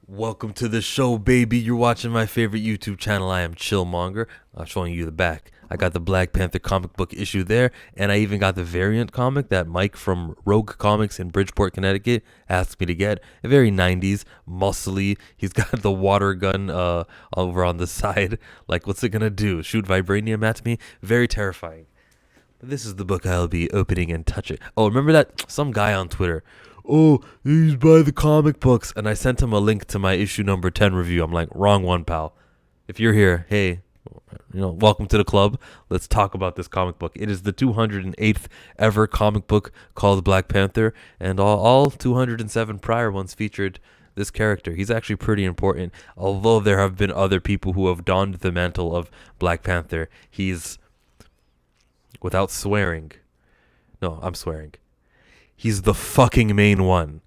Welcome to the show, baby. You're watching my favorite YouTube channel. I am Chillmonger. I'm showing you the back. I got the Black Panther comic book issue there, and I even got the variant comic that Mike from Rogue Comics in Bridgeport, Connecticut asked me to get. A very 90s, muscly. He's got the water gun over on the side. Like, what's it gonna do? Shoot vibranium at me? Very terrifying. But this is the book I'll be opening and touching. Oh, remember that? Some guy on Twitter. Oh, he's buy the comic books. And I sent him a link to my issue number 10 review. I'm like, wrong one, pal. If you're here, hey, welcome to the club. Let's talk about this comic book. It is the 208th ever comic book called Black Panther. And all 207 prior ones featured this character. He's actually pretty important. Although there have been other people who have donned the mantle of Black Panther, he's, without swearing, no, I'm swearing, he's the fucking main one.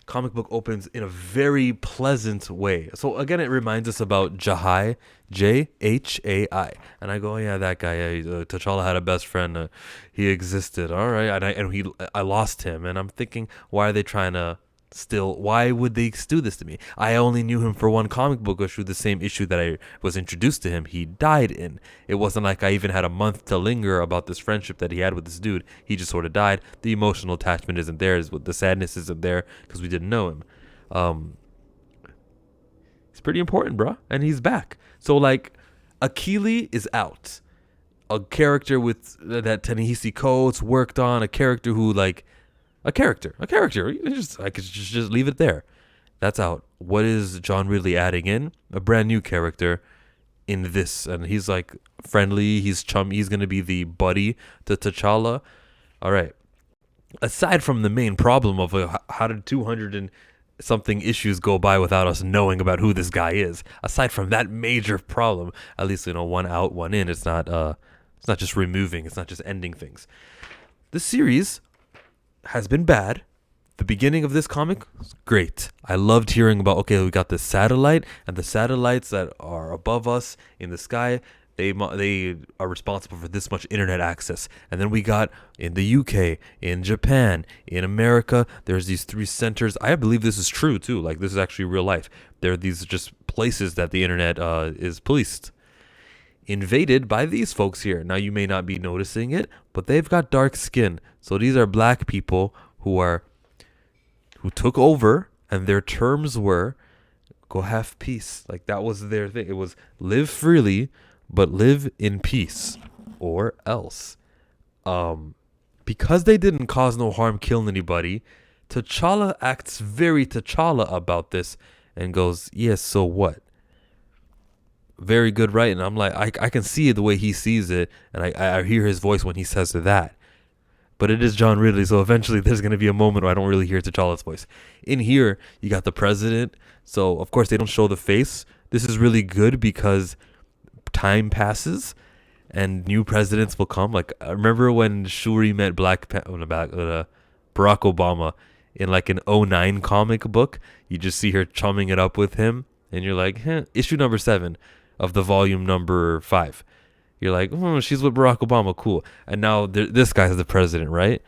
Comic book opens in a very pleasant way. So again, it reminds us about Jahai, Jhai, and I go, oh, yeah, that guy. Yeah, T'Challa had a best friend. He existed. All right, I lost him, and I'm thinking, why are they trying to? Still, why would they do this to me? I only knew him for one comic book issue, the same issue that I was introduced to him. He died in. It wasn't like I even had a month to linger about this friendship that he had with this dude. He just sort of died. The emotional attachment isn't there. The sadness isn't there because we didn't know him. He's pretty important, bro, and he's back. So like, Akili is out. A character with that Ta-Nehisi Coates worked on. A character who like. A character. I could just leave it there. That's out. What is John Ridley adding in? A brand new character in this, and he's like friendly. He's chummy. He's gonna be the buddy to T'Challa. All right. Aside from the main problem of how did 200 and something issues go by without us knowing about who this guy is? Aside from that major problem, at least one out, one in. It's not just removing. It's not just ending things. The series has been bad. The beginning of this comic was great. I loved hearing about, okay, we got this satellite, and the satellites that are above us in the sky, they are responsible for this much internet access. And then we got in the UK, in Japan, in America, there's these three centers. I believe this is true too. Like, this is actually real life. There are these just places that the internet is policed, invaded by these folks here. Now, you may not be noticing it, but they've got dark skin. So these are black people who took over, and their terms were go have peace. Like, that was their thing. It was live freely, but live in peace, or else. Because they didn't cause no harm, kill anybody, T'Challa acts very T'Challa about this and goes, yes, so what? Very good writing. I'm like, I can see it the way he sees it, and I hear his voice when he says that. But it is John Ridley, so eventually there's going to be a moment where I don't really hear T'Challa's voice. In here, you got the president, so of course they don't show the face. This is really good because time passes and new presidents will come. Like, I remember when Shuri met Barack Obama in like an '09 comic book. You just see her chumming it up with him, and you're like, issue number 7 of the volume number 5. You're like, she's with Barack Obama, cool. And now this guy's the president, right?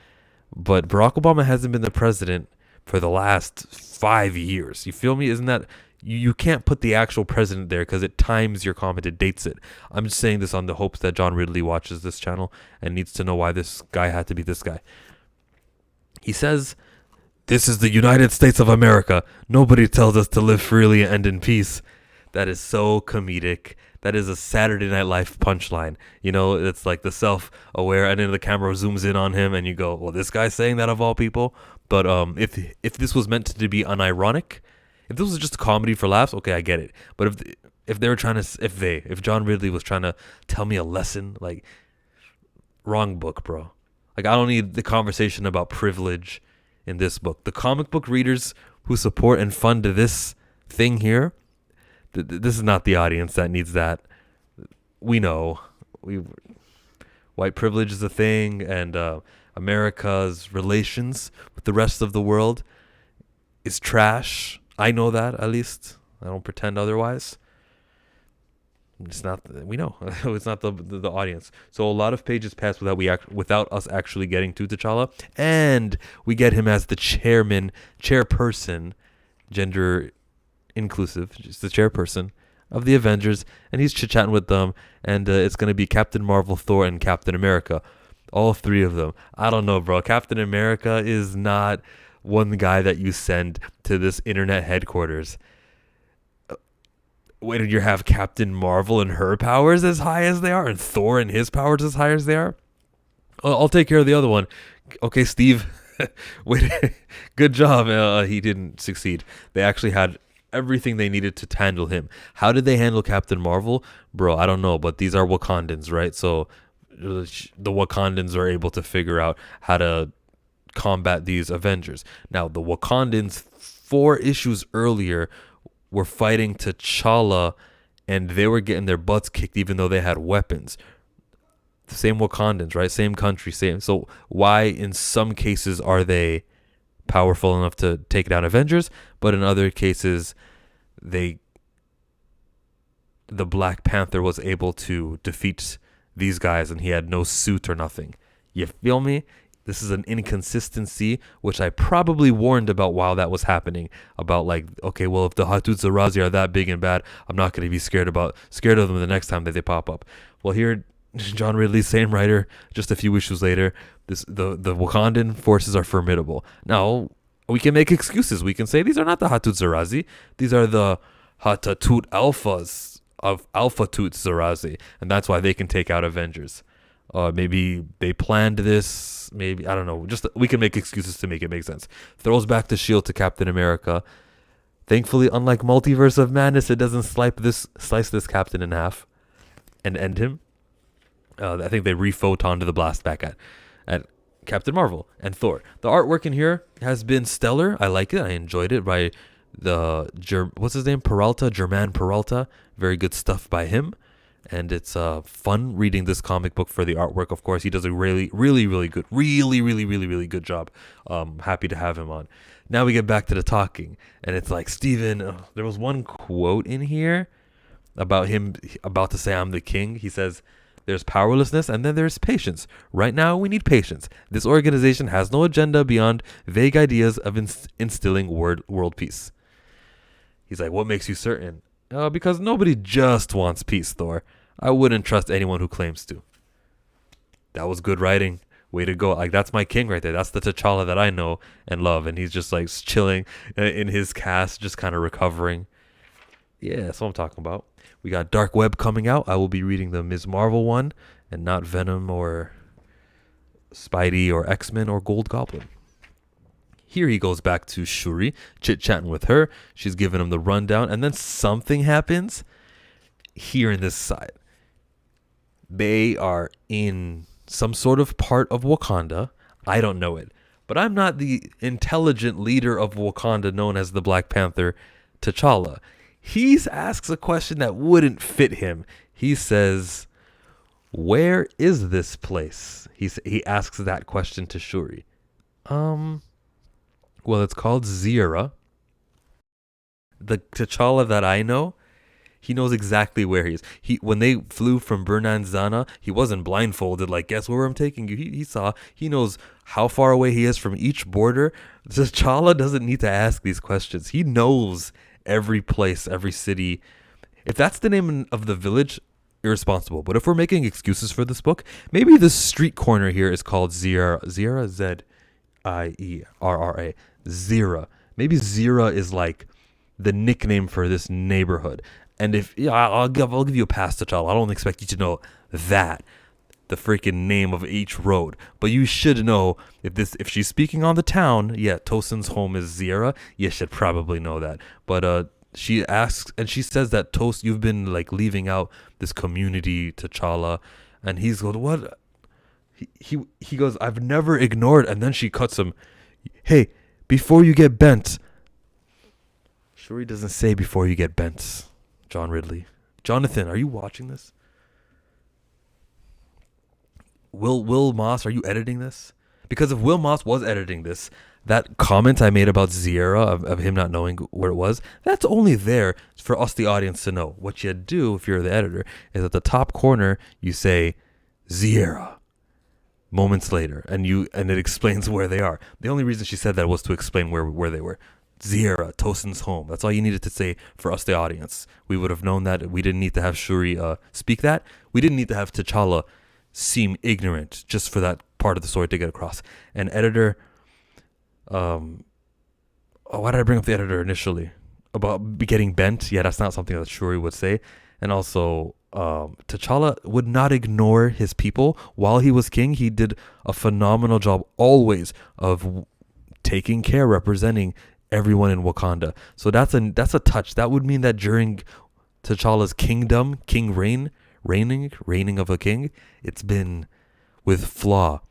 But Barack Obama hasn't been the president for the last 5 years. You feel me? Isn't that... You can't put the actual president there because it times your comment, it dates it. I'm just saying this on the hopes that John Ridley watches this channel and needs to know why this guy had to be this guy. He says, this is the United States of America. Nobody tells us to live freely and in peace. That is so comedic. That is a Saturday Night Live punchline. It's like the self-aware, and then the camera zooms in on him, and you go, well, this guy's saying that of all people. But if this was meant to be unironic, if this was just a comedy for laughs, okay, I get it. But if they were trying to, if John Ridley was trying to tell me a lesson, like, wrong book, bro. Like, I don't need the conversation about privilege in this book. The comic book readers who support and fund this thing here, this is not the audience that needs that. We know. White privilege is a thing, and America's relations with the rest of the world is trash. I know that, at least. I don't pretend otherwise. It's not. We know it's not the audience. So a lot of pages pass without us actually getting to T'Challa, and we get him as the chairperson, gender inclusive, just the chairperson of the Avengers, and he's chit-chatting with them, and it's going to be Captain Marvel, Thor, and Captain America. All three of them. I don't know, bro. Captain America is not one guy that you send to this internet headquarters. When you have Captain Marvel and her powers as high as they are, and Thor and his powers as high as they are, I'll take care of the other one. Okay, Steve. Wait, good job. He didn't succeed. They actually had everything they needed to handle him. How did they handle Captain Marvel? Bro, I don't know, but these are Wakandans, right? So the Wakandans are able to figure out how to combat these Avengers. Now, the Wakandans 4 issues earlier were fighting T'Challa, and they were getting their butts kicked even though they had weapons. The same Wakandans, right? Same country, same. So why in some cases are they powerful enough to take down Avengers, but in other cases the Black Panther was able to defeat these guys and he had no suit or nothing? You feel me? This is an inconsistency which I probably warned about while that was happening, about like, okay, well, if the Hatuts Arazi are that big and bad, I'm not going to be scared of them the next time that they pop up. Well, here John Ridley, same writer, just a few issues later, the Wakandan forces are formidable. Now, we can make excuses. We can say these are not the Hatut Zarazi. These are the Hatatut Alphas of Alpha Tut Zarazi. And that's why they can take out Avengers. Maybe they planned this. Maybe, I don't know. Just we can make excuses to make it make sense. Throws back the shield to Captain America. Thankfully, unlike Multiverse of Madness, it doesn't slice this captain in half and end him. I think they re-photoned the blast back at Captain Marvel and Thor. The artwork in here has been stellar. I like it. I enjoyed it by what's his name? Peralta, German Peralta. Very good stuff by him. And it's fun reading this comic book for the artwork. Of course, he does a really good job. Happy to have him on. Now we get back to the talking. And it's like, Steven, there was one quote in here about him about to say, I'm the king. He says, there's powerlessness and then there's patience. Right now, we need patience. This organization has no agenda beyond vague ideas of instilling world peace. He's like, what makes you certain? Because nobody just wants peace, Thor. I wouldn't trust anyone who claims to. That was good writing. Way to go. Like, that's my king right there. That's the T'Challa that I know and love. And he's just like chilling in his cast, just kind of recovering. Yeah, that's what I'm talking about. We got Dark Web coming out. I will be reading the Ms. Marvel one and not Venom or Spidey or X-Men or Gold Goblin. Here he goes back to Shuri, chit-chatting with her. She's giving him the rundown. And then something happens here in this side. They are in some sort of part of Wakanda. I don't know it. But I'm not the intelligent leader of Wakanda known as the Black Panther, T'Challa. He asks a question that wouldn't fit him. He says, where is this place? He asks that question to Shuri. Well, it's called Zira. The T'Challa that I know, he knows exactly where he is. When they flew from Bernan Zana, he wasn't blindfolded, like, guess where I'm taking you. He knows how far away he is from each border. T'Challa doesn't need to ask these questions. He knows every place, every city. If that's the name of the village, irresponsible. But if we're making excuses for this book, maybe the street corner here is called Zira. Zira, Zierra. Zira. Maybe Zira is like the nickname for this neighborhood. And I'll give you a pass, T'Challa. I don't expect you to know that, the freaking name of each road. But you should know if she's speaking on the town, yeah, Tosin's home is Zira. You should probably know that. But she asks, and she says that Tosin, you've been like leaving out this community, T'Challa, and he's going, what? He goes, I've never ignored. And then she cuts him. Hey, before you get bent. Shuri doesn't say before you get bent. John Ridley. Jonathan, are you watching this? Will Moss, are you editing this? Because if Will Moss was editing this, that comment I made about Zierra, of him not knowing where it was, that's only there for us, the audience, to know. What you do, if you're the editor, is at the top corner, you say, Zierra. Moments later, and it explains where they are. The only reason she said that was to explain where they were. Zierra, Tosin's home. That's all you needed to say for us, the audience. We would have known that. We didn't need to have Shuri speak that. We didn't need to have T'Challa seem ignorant just for that part of the story to get across. And editor, why did I bring up the editor initially? About getting bent? Yeah, that's not something that Shuri would say. And also, T'Challa would not ignore his people while he was king. He did a phenomenal job always of taking care, representing everyone in Wakanda. So that's a touch. That would mean that during T'Challa's kingdom, reigning of a king, it's been with flaw.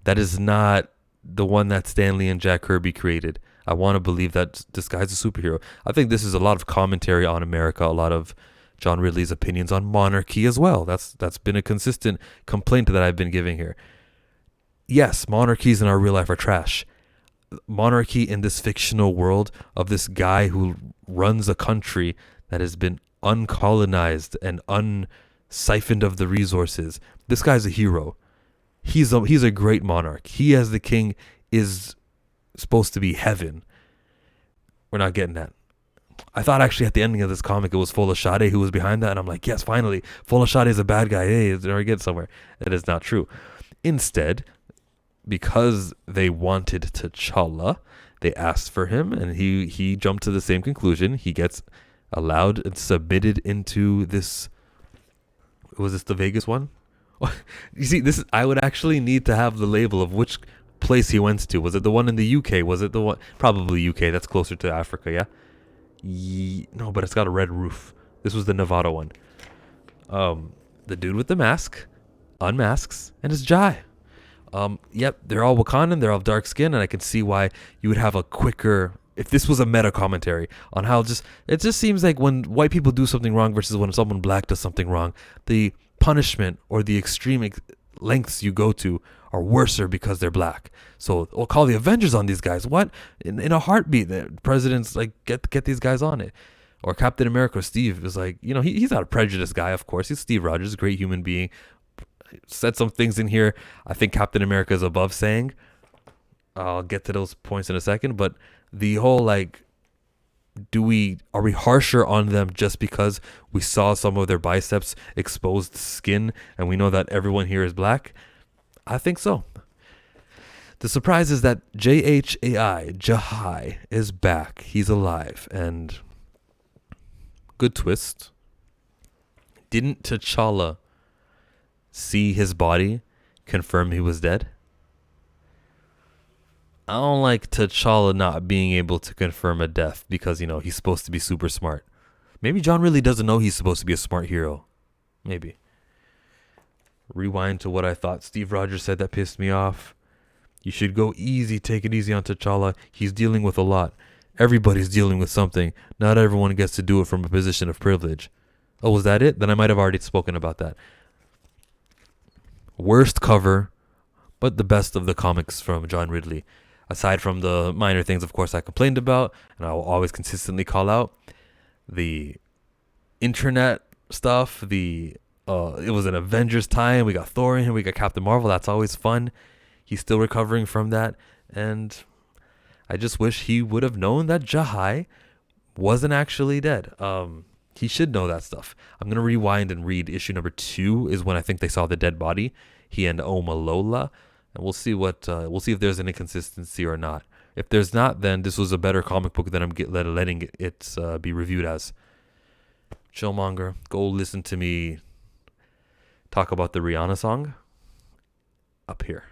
That is not the one that Stanley and Jack Kirby created. I want to believe that this guy's a superhero. I think this is a lot of commentary on America, a lot of John Ridley's opinions on monarchy as well. That's been a consistent complaint that I've been giving here. Yes, monarchies in our real life are trash. Monarchy in this fictional world of this guy who runs a country that has been uncolonized and unsiphoned of the resources. This guy's a hero. He's a great monarch. He, as the king, is supposed to be heaven. We're not getting that. I thought actually at the ending of this comic it was Folashade who was behind that, and I'm like, yes, finally, Folashade is a bad guy. Hey, they're gonna get somewhere. It is not true. Instead, because they wanted T'Challa, they asked for him, and he jumped to the same conclusion. He gets allowed and submitted into this. Was this the Vegas one? You see, this is, I would actually need to have the label of which place he went to. Was it the one in the UK? Was it the one? Probably UK. That's closer to Africa, yeah? No, but it's got a red roof. This was the Nevada one. The dude with the mask unmasks, and it's Jai. Yep, they're all Wakandan, they're all dark skin, and I can see why you would have a quicker, if this was a meta commentary on how it just seems like when white people do something wrong versus when someone black does something wrong, the punishment or the extreme lengths you go to are worser because they're black. So we'll call the Avengers on these guys. What? In a heartbeat, the president's like, get these guys on it. Or Captain America, Steve, is like, he's not a prejudiced guy, of course. He's Steve Rogers, a great human being. Said some things in here I think Captain America is above saying. I'll get to those points in a second. But the whole, like, are we harsher on them just because we saw some of their biceps, exposed skin, and we know that everyone here is black? I think so. The surprise is that Jahai is back. He's alive. And good twist. Didn't T'Challa see his body confirm he was dead? I don't like T'Challa not being able to confirm a death because, he's supposed to be super smart. Maybe John really doesn't know he's supposed to be a smart hero. Maybe. Rewind to what I thought Steve Rogers said that pissed me off. You should go easy, take it easy on T'Challa. He's dealing with a lot. Everybody's dealing with something. Not everyone gets to do it from a position of privilege. Oh, was that it? Then I might have already spoken about that. Worst cover, but the best of the comics from John Ridley. Aside from the minor things, of course, I complained about, and I will always consistently call out, the internet stuff, it was an Avengers time, we got Thor in here, we got Captain Marvel, that's always fun. He's still recovering from that, and I just wish he would have known that Jahai wasn't actually dead. He should know that stuff. I'm going to rewind and read issue number 2 is when I think they saw the dead body, he and Omalola. And we'll see if there's an inconsistency or not. If there's not, then this was a better comic book than I'm letting it be reviewed as. Chillmonger, go listen to me talk about the Rihanna song up here.